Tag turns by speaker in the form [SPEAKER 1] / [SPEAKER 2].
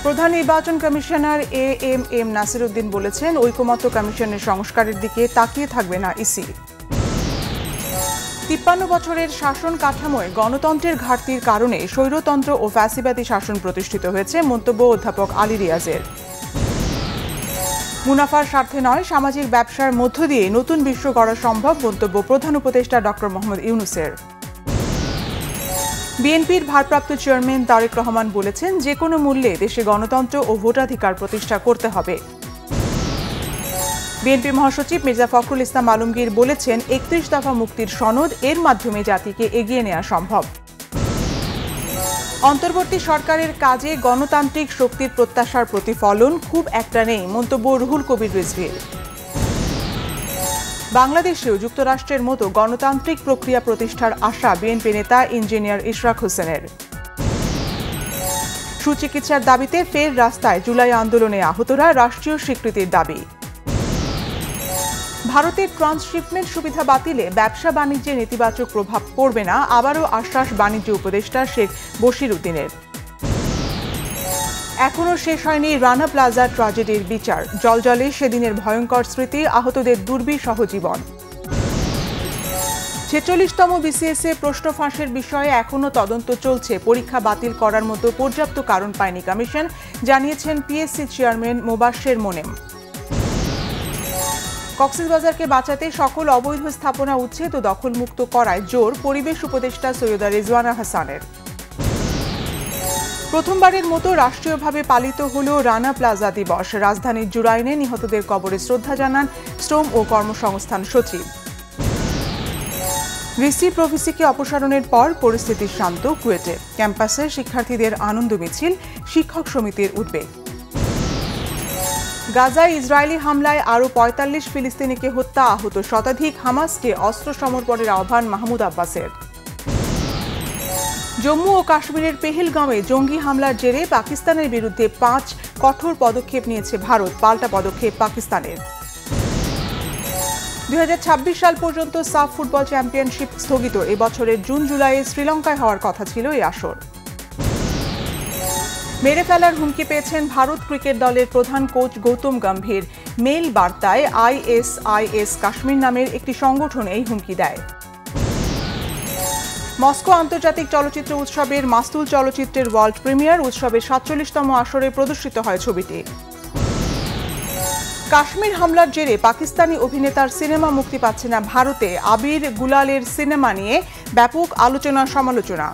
[SPEAKER 1] প্রধান নির্বাচন commissioner AMM Nasir Uddin বলেছেন, ঐকমত্য কমিশনের সংস্কারের দিকে তাকিয়ে থাকবে না ইসি। ৫৩ বছরের শাসন কাঠামোয় গণতন্ত্রের ঘাটতির কারণে স্বৈরতন্ত্র ও ফ্যাসিবাদী শাসন প্রতিষ্ঠিত হয়েছে, মন্তব্য অধ্যাপক আলী রিয়াজের। মুনাফার স্বার্থে নয়, সামাজিক ব্যবসার মধ্য দিয়ে নতুন বিশ্ব গড়া সম্ভব, মন্তব্য প্রধান উপদেষ্টা ডক্টর মোহাম্মদ ইউনূসের। বিএনপির ভারপ্রাপ্ত চেয়ারম্যান তারেক রহমান বলেছেন, যে কোনো মূল্যে দেশে গণতন্ত্র ও ভোটাধিকার প্রতিষ্ঠা করতে হবে। বিএনপি মহাসচিব মির্জা ফখরুল ইসলাম আলমগীর বলেছেন, ৩১ দফা মুক্তির সনদ, এর মাধ্যমে জাতিকে এগিয়ে নেওয়া সম্ভব। অন্তর্বর্তী সরকারের কাজে গণতান্ত্রিক শক্তির প্রত্যাশার প্রতিফলন খুব একটা নেই, মন্তব্য রুহুল কবির রিজভীর। বাংলাদেশেও যুক্তরাষ্ট্রের মতো গণতান্ত্রিক প্রক্রিয়া প্রতিষ্ঠার আশা বিএনপি নেতা ইঞ্জিনিয়ার ইশরাক হোসেনের। সুচিকিৎসার দাবিতে ফের রাস্তায়, জুলাই আন্দোলনে আহতরা, রাষ্ট্রীয় স্বীকৃতির দাবি। ভারতের ট্রান্সশিপমেন্ট সুবিধা বাতিলে ব্যবসা বাণিজ্যে নেতিবাচক প্রভাব পড়বে না, আবারও আশ্বাস বাণিজ্য উপদেষ্টা শেখ বশির উদ্দিনের। এখনও শেষ হয়নি রানা প্লাজা ট্র্যাজেডির বিচার, জলজলে সেদিনের ভয়ঙ্কর স্মৃতি, আহতদের দুর্বিষহ জীবন। ৪৬তম বিসিএসএ প্রশ্ন ফাঁসের বিষয়ে এখনও তদন্ত চলছে, পরীক্ষা বাতিল করার মতো পর্যাপ্ত কারণ পায়নি কমিশন, জানিয়েছেন পিএসসি চেয়ারম্যান মোবাশ্বের মোনেম। কক্সবাজারকে বাঁচাতে সকল অবৈধ স্থাপনা উচ্ছেদ ও দখলমুক্ত করায় জোর, পরিবেশ উপদেষ্টা সৈয়দা রেজওয়ানা হাসানের। প্রথমবারের মতো রাষ্ট্রীয়ভাবে পালিত হল রানা প্লাজা দিবস, রাজধানীর জুরাইনে নিহতদের কবরে শ্রদ্ধা জানান শ্রম ও কর্মসংস্থান সচিব। ভিসি প্রভিসিকে অপসারণের পর পরিস্থিতি শান্ত কুয়েটে, ক্যাম্পাসে শিক্ষার্থীদের আনন্দ মিছিল, শিক্ষক সমিতির উদ্বেগ। গাজায় ইসরায়েলি হামলায় আরও ৪৫ ফিলিস্তিনিকে হত্যা, আহত শতাধিক, হামাসকে অস্ত্র সমর্পণের আহ্বান মাহমুদ আব্বাসের। জম্মু ও কাশ্মীরের পেহেলগাঁওয়ে জঙ্গি হামলার জেরে পাকিস্তানের বিরুদ্ধে ৫ কঠোর পদক্ষেপ নিয়েছে ভারত, পাল্টা পদক্ষেপ পাকিস্তানের। ২০২৬ সাল পর্যন্ত সাফ ফুটবল চ্যাম্পিয়নশিপ স্থগিত, এবছরের জুন জুলাইয়ে শ্রীলঙ্কায় হওয়ার কথা ছিল এই আসর। মেরে ফেলার হুমকি পেয়েছেন ভারত ক্রিকেট দলের প্রধান কোচ গৌতম গম্ভীর, মেইল বার্তায় আইএসআইএস কাশ্মীর নামের একটি সংগঠন এই হুমকি দেয়। মস্কো আন্তর্জাতিক চলচ্চিত্র উৎসবের মাস্তুল চলচ্চিত্রের ওয়ার্ল্ড প্রিমিয়ার, উৎসবের ৪৭তম আসরে প্রদর্শিত হয় ছবিটি। কাশ্মীর হামলার জেরে পাকিস্তানি অভিনেতার সিনেমা মুক্তি পাচ্ছে না ভারতে, আবির গুলালের সিনেমা নিয়ে ব্যাপক আলোচনা সমালোচনা।